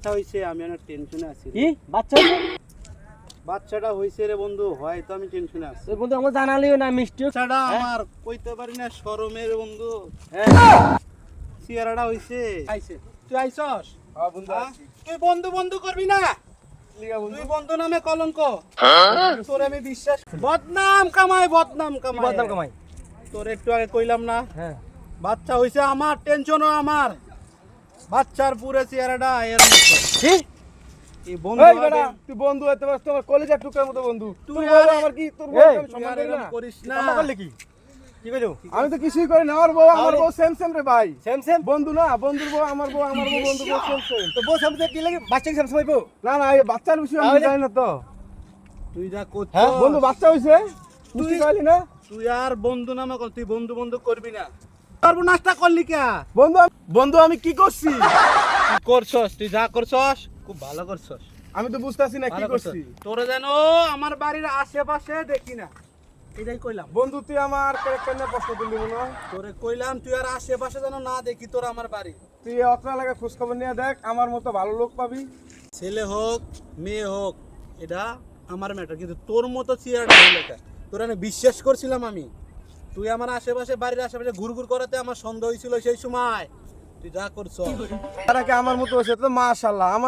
বাচ্চা হইছে আমি অনেক টেনশনে আছি কি বাচ্চা হইছে? বাচ্চাটা হইছে রে বন্ধু হয়তো আমি টেনশনে আছি ওই বন্ধু আমার জানালিও না মিষ্টি বাচ্চাটা আমার কইতে পারি না শরমের বন্ধু চেহারাটা হইছে আইছে তুই আইছস হ্যাঁ বন্ধু হ্যাঁ? আসি। তুই বন্ধু বন্ধু করবি না লিগা বন্ধু তুই বন্ধু নামে কলঙ্ক তোর আমি বিশ্বাস বদনাম কামাই কি বদনাম কামাই? তোর একটু আগে কইলাম না হ্যাঁ বাচ্চা হইছে আমার টেনশনও আমার বাচ্চার পুরো চেহারাটা এর মতো কি এই বন্ধু এই বেটা হবে। তুই বন্ধু হতে পারছ তোমার কলেজের টুকরার মতো বন্ধু তুই তুই আর- আমার কি তোর এই, বউ আমি তুই সম্মান আর করি এরম না করিস না কথা বললি কি কি কইলো আমি তো কিছুই করি না আমার বউ আমার তাহলে- বউ সেম সেম রে ভাই সেম সেম বন্ধু না বন্ধুর বউ আমার বউ বন্ধু বউ সেম সেম তো বউ সামনে কি লাগে বাচ্চা কি সামনে পাইবো না না এই বাচ্চার বিষয় আমি তাহলে- জানি না তো তুই যা করছিস হ্যাঁ, বন্ধু বাচ্চা হইছে তুই কইলি না তুই আর বন্ধু নামে কর তুই বন্ধু বন্ধু করবি না সর্বনাশটা করলি কে বন্ধু আমি কি করছি তুই করছস তুই যা করছস খুব ভালো করছস আমি তো বুঝতাছি না কি ভালো করছস করছি তোরে যেন আমার বাড়ির আশেপাশে দেখি না এটাই কইলাম বন্ধু তুই আমার ক্যারেক্টার নিয়ে প্রশ্ন তুললি মনে হয়। তোরে কইলাম তুই আর আশেপাশে যেন না দেখি তোর আমার বাড়ি তুই অত্র লাগে খোঁজ খবর নিয়ে দেখ আমার মতো ভালো লোক পাবি ছেলে হোক মেয়ে হোক এটা আমার ম্যাটার কিন্তু তোর মতো চেয়ারটা হলো এটা তোর আমি বিশ্বাস করছিলাম আমি তুই আমার আশেপাশে বাড়ির আশেপাশে ঘুরঘুর করাতে আমার সন্দেহ হয়েছিল সেই সময় তুই যা করছ তারা কি আমার মতো হয়েছে তো মাশাআল্লাহ আমার